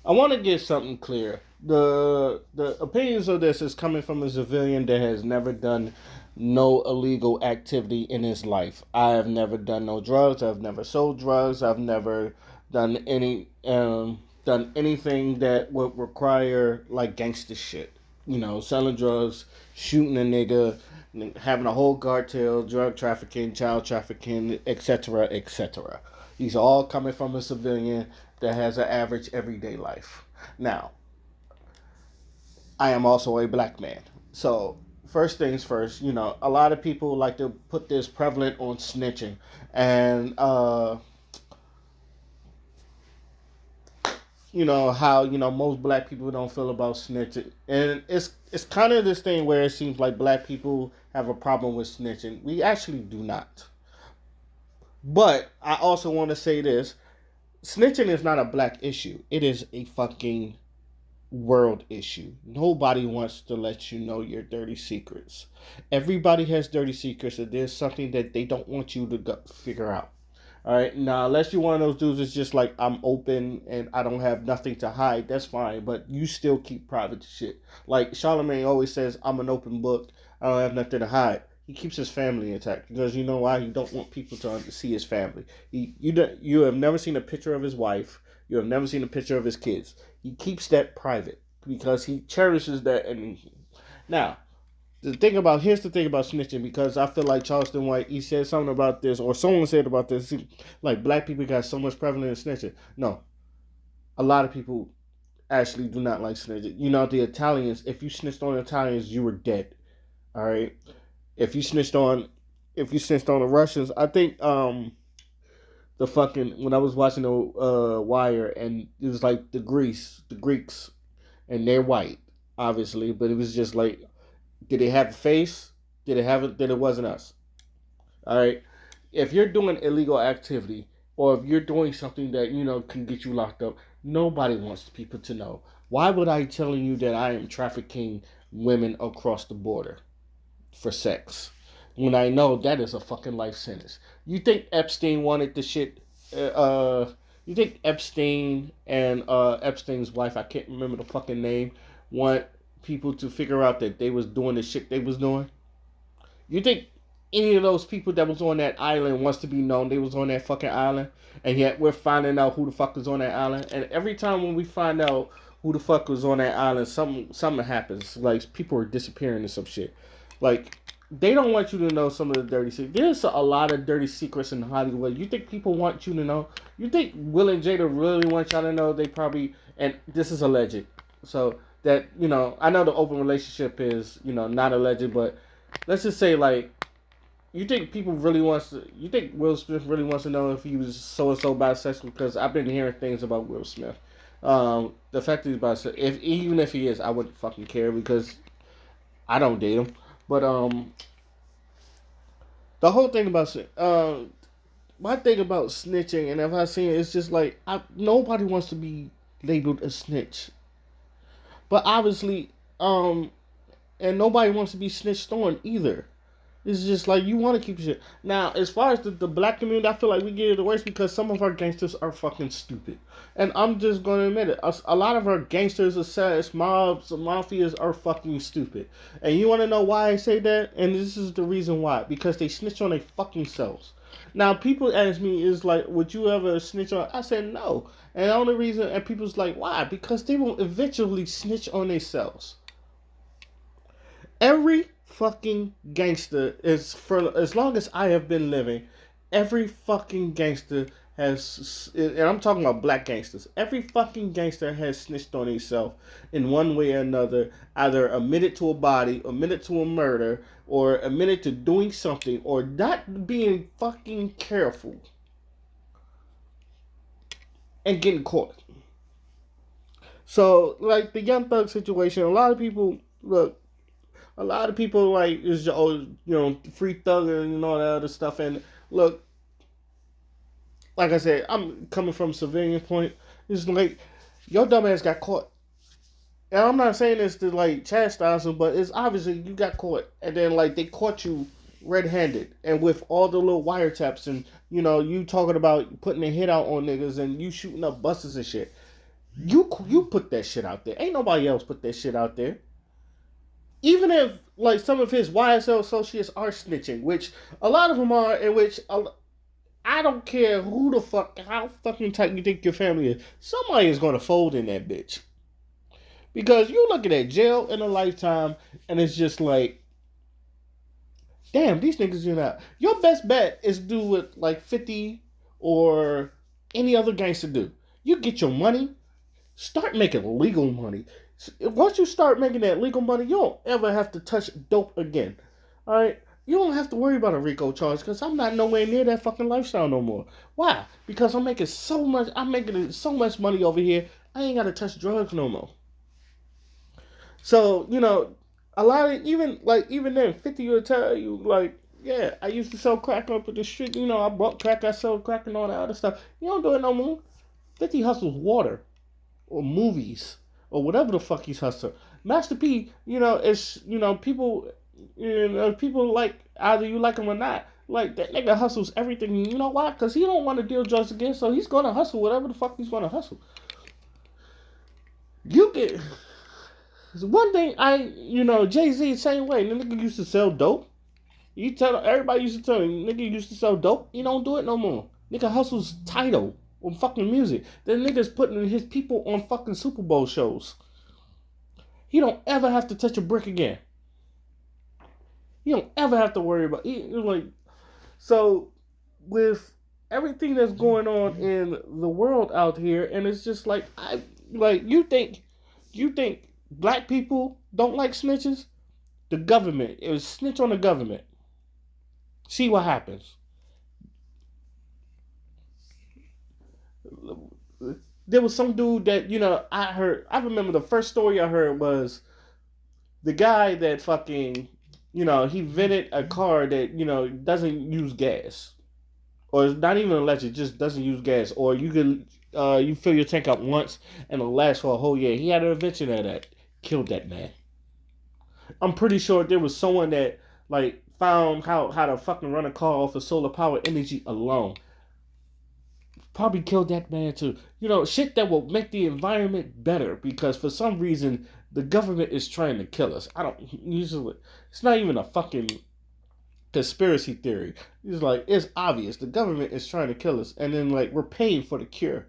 I want to get something clear. The opinions of this is coming from a civilian that has never done no illegal activity in his life. I have never done no drugs. I've never sold drugs. I've never done done anything that would require like gangster shit. You know, selling drugs, shooting a nigga, having a whole cartel, drug trafficking, child trafficking, etc., etc. These are all coming from a civilian that has an average everyday life. Now, I am also a black man. So, first things first, you know, a lot of people like to put this prevalent on snitching. And, you know, how, you know, most black people don't feel about snitching. And it's kind of this thing where it seems like black people have a problem with snitching. We actually do not. But I also want to say this. Snitching is not a black issue. It is a fucking world issue. Nobody wants to let you know your dirty secrets. Everybody has dirty secrets, and there's something that they don't want you to figure out. All right, now unless you're one of those dudes that's just like I'm open and I don't have nothing to hide, that's fine. But you still keep private shit. Like Charlemagne always says, I'm an open book. I don't have nothing to hide. He keeps his family intact because you know why? He don't want people to see his family. You have never seen a picture of his wife. You have never seen a picture of his kids. He keeps that private because he cherishes that. And now, here's the thing about snitching, because I feel like Charleston White, he said something about this, or someone said about this, like black people got so much prevalent in snitching. No, a lot of people actually do not like snitching. You know, the Italians, if you snitched on Italians, you were dead. All right. If you snitched on, if you snitched on the Russians, I think the fucking when I was watching the Wire, and it was like the Greeks, and they're white, obviously, but it was just like, did they have a face? Did it have it? Then it wasn't us. All right. If you're doing illegal activity, or if you're doing something that you know can get you locked up, nobody wants people to know. Why would I telling you that I am trafficking women across the border for sex when I know that is a fucking life sentence? You think Epstein wanted the shit? You think Epstein and Epstein's wife, I can't remember the fucking name, want people to figure out that they was doing the shit they was doing? You think any of those people that was on that island wants to be known they was on that fucking island? And yet we're finding out who the fuck was on that island. And every time when we find out who the fuck was on that island, something happens. Like people are disappearing and some shit. Like they don't want you to know some of the dirty secrets. There's a lot of dirty secrets in Hollywood. You think people want you to know? You think Will and Jada really want y'all to know? They probably, and this is alleged. So that, you know, I know the open relationship is, you know, not alleged, but let's just say like, you think people really wants to, you think Will Smith really wants to know if he was so and so bisexual? Because I've been hearing things about Will Smith. The fact that he's bisexual, if even if he is, I wouldn't fucking care because I don't date him. But the whole thing about my thing about snitching, and if I see it, it's just like nobody wants to be labeled a snitch, but obviously, and nobody wants to be snitched on either. It's just like you want to keep shit. Now, as far as the black community, I feel like we get it the worst because some of our gangsters are fucking stupid. And I'm just going to admit it. A lot of our gangsters, mobs, mafias are fucking stupid. And you want to know why I say that? And this is the reason why. Because they snitch on their fucking selves. Now, people ask me, is like, would you ever snitch on? I said no. And the only reason, and people's like, why? Because they will eventually snitch on themselves. Every fucking gangster is, for as long as I have been living, every fucking gangster has, and I'm talking about black gangsters, every fucking gangster has snitched on himself in one way or another, either admitted to a body, admitted to a murder, or admitted to doing something, or not being fucking careful and getting caught. So, like the Young Thug situation, a lot of people, look, a lot of people like is free thug and all that other stuff. And look, like I said, I'm coming from a civilian point. It's like your dumbass got caught, and I'm not saying this to like chastise him, but it's obviously you got caught, and then like they caught you red-handed and with all the little wiretaps, and you know you talking about putting a hit out on niggas and you shooting up buses and shit. You put that shit out there. Ain't nobody else put that shit out there. Even if like some of his YSL associates are snitching, which a lot of them are, in which I don't care who the fuck, how fucking tight you think your family is, somebody is gonna fold in that bitch. Because you looking at jail in a lifetime, and it's just like, damn, these niggas in out. Your best bet is do what like 50 or any other gangster do. You get your money, start making legal money. Once you start making that legal money, you don't ever have to touch dope again. All right? You don't have to worry about a RICO charge because I'm not nowhere near that fucking lifestyle no more. Why? Because I'm making so much. I'm making so much money over here. I ain't gotta touch drugs no more. So a lot of even then, 50 will tell you like, yeah, I used to sell crack up at the street. I bought crack, I sold crack, and all that other stuff. You don't do it no more. 50 hustles water or movies or whatever the fuck he's hustling. Master P, it's people, people like either you like him or not. Like that nigga hustles everything. You know why? Because he don't want to deal drugs again, so he's gonna hustle whatever the fuck he's gonna hustle. You get one thing. Jay-Z same way. The nigga used to sell dope. Everybody used to tell him nigga used to sell dope. He don't do it no more. Nigga hustles title on fucking music. Then nigga's putting his people on fucking Super Bowl shows. He don't ever have to touch a brick again. He don't ever have to worry about it. So with everything that's going on in the world out here, and it's just like you think black people don't like snitches? The government, it was snitch on the government. See what happens. There was some dude that I remember the first story I heard was the guy that fucking he vented a car that doesn't use gas, or it's not even electric, just doesn't use gas, or you can you fill your tank up once and it'll last for a whole year. He had an invention of that, killed that man. I'm pretty sure there was someone that like found how to fucking run a car off of solar power energy alone. Probably killed that man too. Shit that will make the environment better, because for some reason the government is trying to kill us. I don't usually. It's not even a fucking conspiracy theory. It's obvious the government is trying to kill us, and then we're paying for the cure.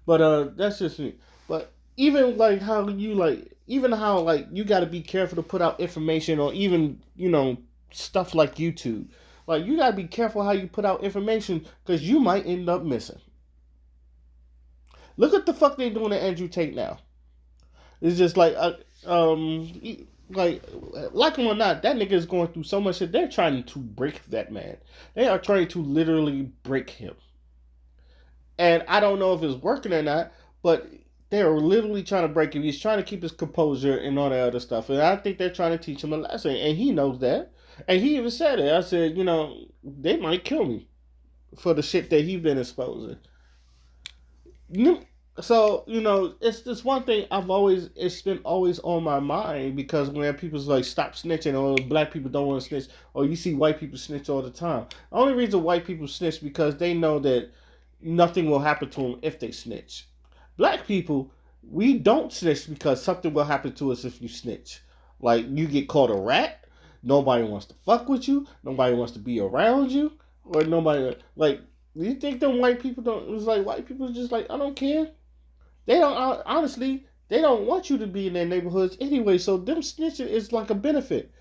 But that's just me. But even how you got to be careful to put out information, or even stuff like YouTube. Like, you gotta be careful how you put out information, because you might end up missing. Look at the fuck they doing to Andrew Tate now. It's just like him or not, that nigga is going through so much shit. They're trying to break that man. They are trying to literally break him. And I don't know if it's working or not, but they are literally trying to break him. He's trying to keep his composure and all that other stuff. And I think they're trying to teach him a lesson. And he knows that. And he even said it. I said, they might kill me for the shit that he's been exposing. So, it's this one thing it's been always on my mind, because when people's like, stop snitching, or black people don't want to snitch, or you see white people snitch all the time. The only reason white people snitch because they know that nothing will happen to them if they snitch. Black people, we don't snitch because something will happen to us if you snitch. Like, you get caught a rat. Nobody wants to fuck with you. Nobody wants to be around you. Or nobody, you think them white people don't, it's like white people just like, I don't care. They don't, honestly, they don't want you to be in their neighborhoods anyway, so them snitching is like a benefit.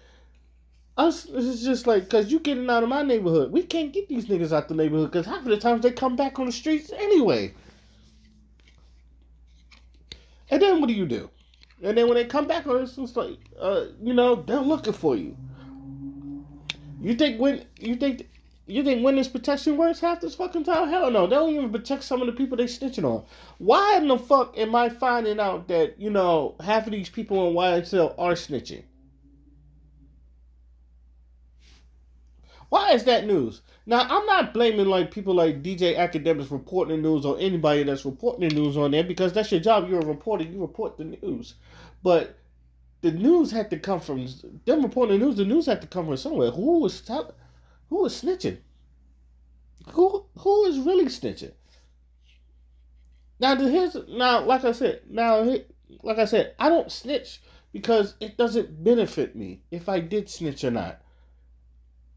Us, it's just like, because you getting out of my neighborhood. We can't get these niggas out the neighborhood, because half of the times they come back on the streets anyway. And then what do? And then when they come back on, it's like, they're looking for you. You think witness protection works half this fucking time? Hell no. They don't even protect some of the people they snitching on. Why in the fuck am I finding out that, half of these people in YSL are snitching? Why is that news? Now, I'm not blaming people like DJ Academics reporting the news, or anybody that's reporting the news on there, because that's your job. You're a reporter. You report the news. But the news had to come from them reporting the news. The news had to come from somewhere. Who was snitching? Who is really snitching? Like I said, I don't snitch because it doesn't benefit me if I did snitch or not.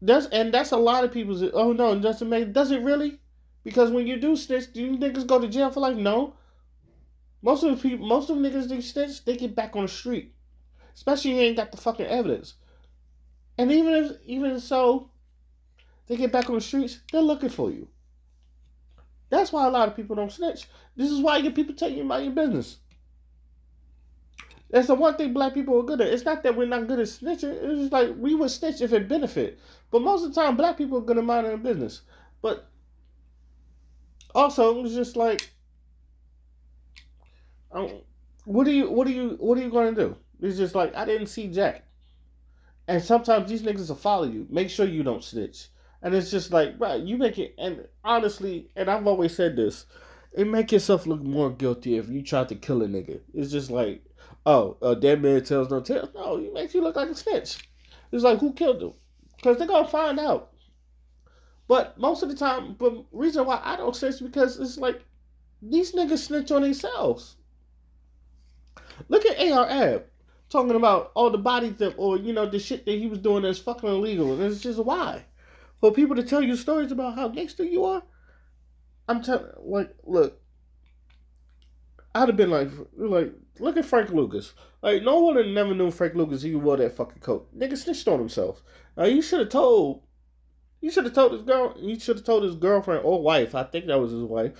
That's a lot of people's. Oh no, it doesn't make. Does it really? Because when you do snitch, do you niggas go to jail for life? No. Most of the niggas they snitch, they get back on the street. Especially if you ain't got the fucking evidence. And even so, they get back on the streets, they're looking for you. That's why a lot of people don't snitch. This is why you get people telling you about your business. That's the one thing black people are good at. It's not that we're not good at snitching. It's just like we would snitch if it benefit. But most of the time, black people are good at minding their business. But also, it's just like, what are you going to do? It's just like I didn't see Jack. And sometimes these niggas will follow you. Make sure you don't snitch. And it's just like, bro, you make it. And honestly, and I've always said this, it make yourself look more guilty if you try to kill a nigga. It's just like, oh, a dead man tells no tales. No, it makes you look like a snitch. It's like, who killed him? Because they're gonna find out. But most of the time, the reason why I don't snitch because it's like these niggas snitch on themselves. Look at AR Ab talking about all the body theft or the shit that he was doing that's fucking illegal. And it's just why for people to tell you stories about how gangster you are. I'm telling, like, look, I'd have been like, look at Frank Lucas. Like, no one had never knew Frank Lucas. He wore that fucking coat. Nigga snitched on himself. Now you should have told. You should have told his girl. You should have told his girlfriend or wife. I think that was his wife,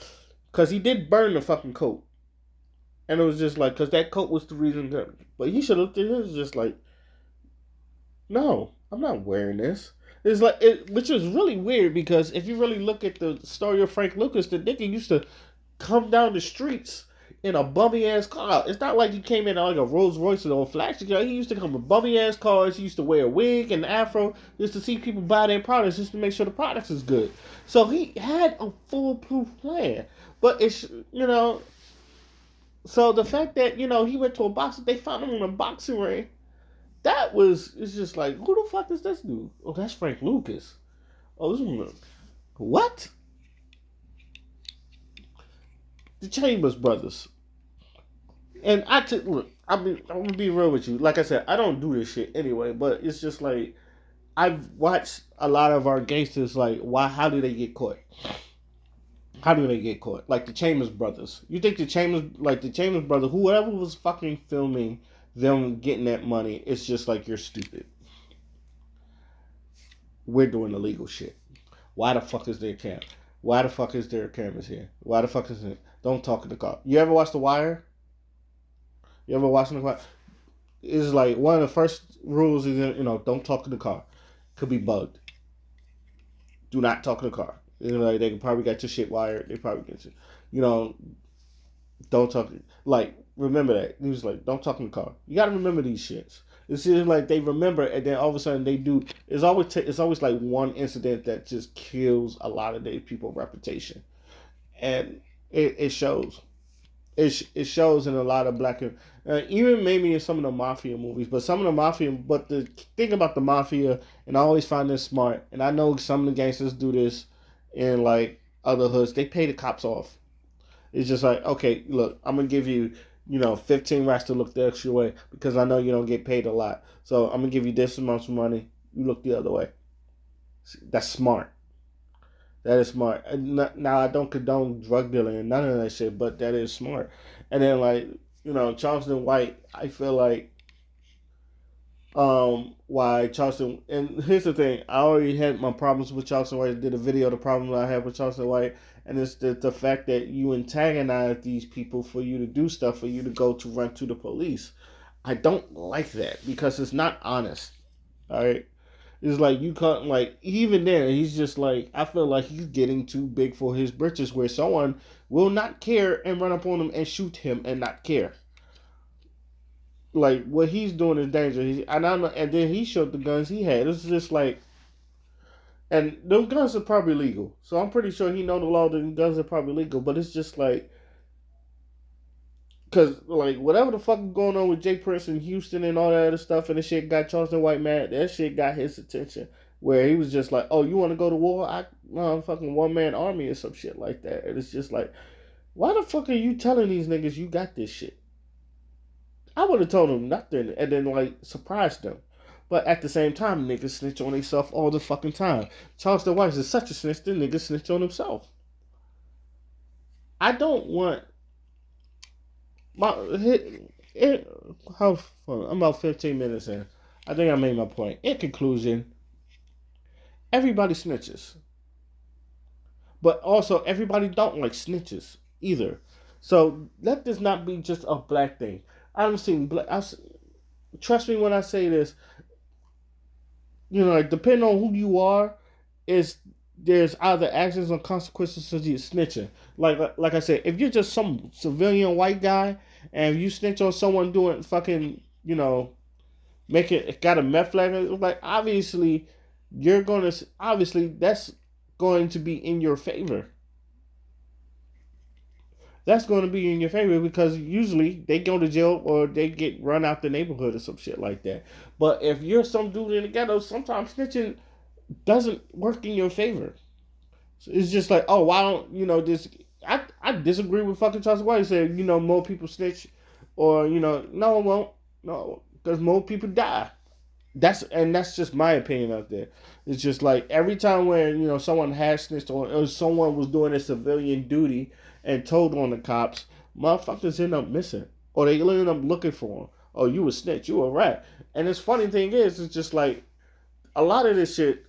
because he did burn the fucking coat. And it was just like, because that coat was the reason. But he should have. It was just like, no, I'm not wearing this. It's like, which was really weird because if you really look at the story of Frank Lucas, the nigga used to come down the streets in a bummy ass car. It's not like he came in like a Rolls Royce or a flashy car. He used to come with bummy ass cars. He used to wear a wig and an afro just to see people buy their products, just to make sure the products is good. So he had a foolproof plan. But so the fact that he went to a boxing, they found him in a boxing ring. It's just like, who the fuck is this dude? Oh, that's Frank Lucas. Oh, this one. What? The Chambers brothers. And look, I'm gonna be real with you. Like I said, I don't do this shit anyway, but it's just like, I've watched a lot of our gangsters, like, how do they get caught? How do they get caught? Like the Chambers brothers. You think the Chambers brother, whoever was fucking filming them getting that money, it's just like, you're stupid. We're doing illegal shit. Why the fuck is there camera? Why the fuck is there cameras here? Why the fuck is it? Don't talk in the car. You ever watch The Wire? You ever watch The Wire? It's like one of the first rules is don't talk in the car. Could be bugged. Do not talk in the car. Like they can probably get your shit wired. They probably get you. Don't talk. Like, remember that. He was like, don't talk in the car. You gotta remember these shits. It's just like they remember, and then all of a sudden they do. It's always like one incident that just kills a lot of these people's reputation, and it shows. It shows in a lot of black, even maybe in some of the mafia movies. But some of the mafia, but the thing about the mafia, and I always find this smart, and I know some of the gangsters do this in like other hoods. They pay the cops off. It's just like, okay, look, I'm gonna give you, 15 racks to look the extra way because I know you don't get paid a lot. So I'm gonna give you this amount of money. You look the other way. That's smart. That is smart. Now I don't condone drug dealing and none of that shit, but that is smart. And then like, Charleston White, I feel like why Charleston, and here's the thing, I already had my problems with Charleston White. I did a video, the problem I have with Charleston White, and it's the fact that you antagonize these people for you to do stuff, for you to go to run to the police. I don't like that because it's not honest. Alright? It's like you can't, like, even there, he's just like, I feel like he's getting too big for his britches where someone will not care and run up on him and shoot him and not care. Like, what he's doing is dangerous. And then he showed the guns he had. It's just like, and those guns are probably legal. So I'm pretty sure he know the law. The guns are probably legal. But it's just like, because like whatever the fuck is going on with Jay Prince in Houston and all that other stuff, and the shit got Charleston White mad. That shit got his attention. Where he was just like, oh, you want to go to war? I'm fucking one man army or some shit like that. And it's just like, Why the fuck are you telling these niggas you got this shit? I would have told them nothing and then like surprised them. But at the same time, niggas snitch on themselves all the fucking time. Charles the White is such a snitch, the nigga snitch on himself. I don't want my hit. It, how I'm about 15 minutes in. I think I made my point. In conclusion, everybody snitches, but also everybody don't like snitches either. So let this not be just a black thing. I don't see black. Trust me when I say this. Like depending on who you are, is there's either actions or consequences to you snitching. Like I said, if you're just some civilian white guy and you snitch on someone doing fucking make it got a meth flag, like obviously obviously that's going to be in your favor. That's going to be in your favor because usually they go to jail or they get run out the neighborhood or some shit like that. But if you're some dude in the ghetto, sometimes snitching doesn't work in your favor. So it's just like, oh, why don't this? I disagree with fucking Charles White. He said more people snitch, or no, it won't. No, because more people die. That's just my opinion out there. It's just like every time when someone has snitched or someone was doing a civilian duty and told on the cops, motherfuckers end up missing or they end up looking for them. Oh, you a snitch, you a rat. And this funny thing is, it's just like a lot of this shit.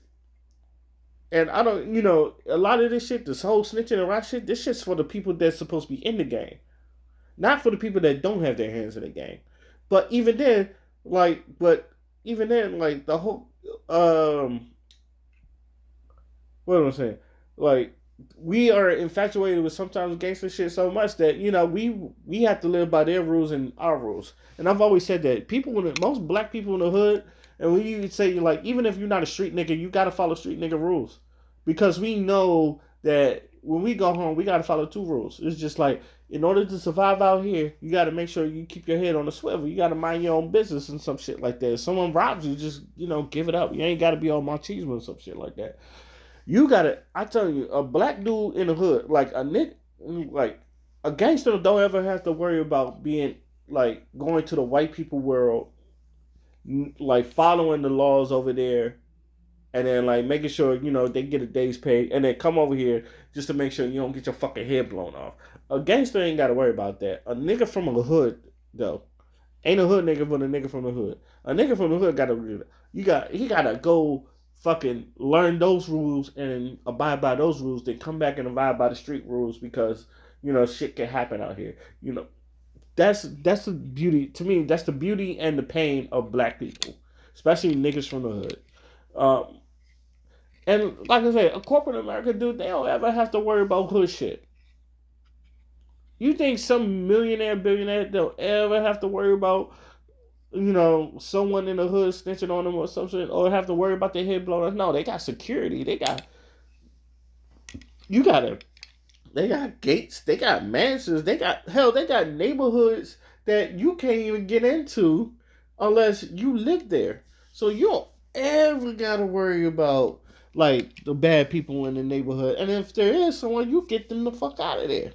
And I don't, a lot of this shit, this whole snitching and rat shit, this shit's for the people that's supposed to be in the game, not for the people that don't have their hands in the game. But even then, like the whole what am I saying? Like we are infatuated with sometimes gangster shit so much that we have to live by their rules and our rules. And I've always said that most black people in the hood, and when you say like even if you're not a street nigga, you gotta follow street nigga rules because we know that when we go home, we gotta follow two rules. It's just like in order to survive out here, you got to make sure you keep your head on the swivel. You got to mind your own business and some shit like that. If someone robs you, just give it up. You ain't got to be on machismo and some shit like that. You got to. I tell you, a black dude in the hood, like a nick, like a gangster, don't ever have to worry about being like going to the white people world, like following the laws over there and then like making sure they get a day's pay, and then come over here just to make sure you don't get your fucking head blown off. A gangster ain't got to worry about that. A nigga from a hood though ain't a hood nigga, but a nigga from the hood. A nigga from the hood got to he got to go fucking learn those rules and abide by those rules, then come back and abide by the street rules because shit can happen out here. That's the beauty to me. That's the beauty and the pain of black people, especially niggas from the hood. Um, and like I said, a corporate America dude, they don't ever have to worry about hood shit. You think some millionaire, billionaire don't ever have to worry about, someone in the hood snitching on them or something, or have to worry about their head blowing up? No, they got security. You gotta, they got gates, they got mansions, they got neighborhoods that you can't even get into unless you live there. So you don't ever gotta worry about like the bad people in the neighborhood. And if there is someone, you get them the fuck out of there.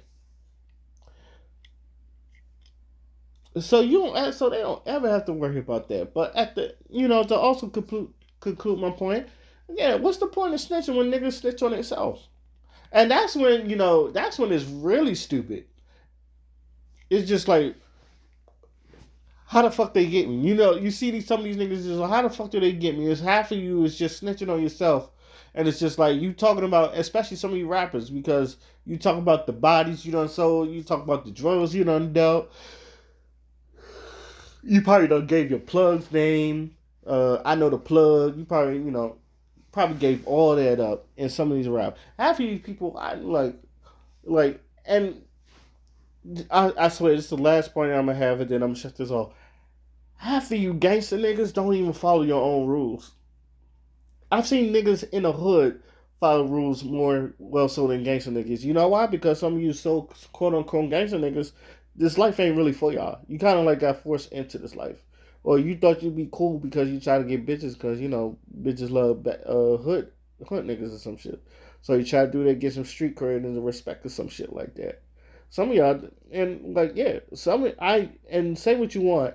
So they don't ever have to worry about that. But at the to also conclude my point, yeah, what's the point of snitching when niggas snitch on themselves? And that's when it's really stupid. It's just like how the fuck they get me? You see some of these niggas just like, how the fuck do they get me? It's half of you is just snitching on yourself. And it's just like you talking about, especially some of you rappers, because you talk about the bodies you done sold, you talk about the drugs you done dealt. You probably done gave your plug's name. I know the plug. You probably gave all that up in some of these rap. Half of these people, I and I swear this is the last point I'm gonna have, and then I'm gonna shut this off. Half of you gangster niggas don't even follow your own rules. I've seen niggas in the hood follow rules more well so than gangster niggas. You know why? Because some of you so quote unquote gangster niggas, this life ain't really for y'all. You kind of like got forced into this life, or you thought you'd be cool because you try to get bitches because bitches love hood niggas or some shit. So you try to do that, get some street cred and the respect or some shit like that. Some of y'all, and like, yeah, and say what you want.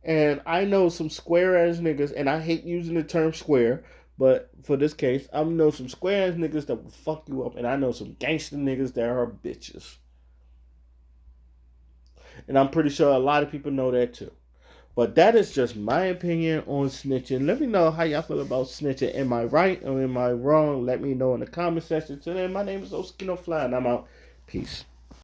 And I know some square ass niggas, and I hate using the term square, but for this case, I know some square ass niggas that will fuck you up, and I know some gangster niggas that are bitches. And I'm pretty sure a lot of people know that too. But that is just my opinion on snitching. Let me know how y'all feel about snitching. Am I right or am I wrong? Let me know in the comment section. Today, my name is Oskino Fly, and I'm out. Peace.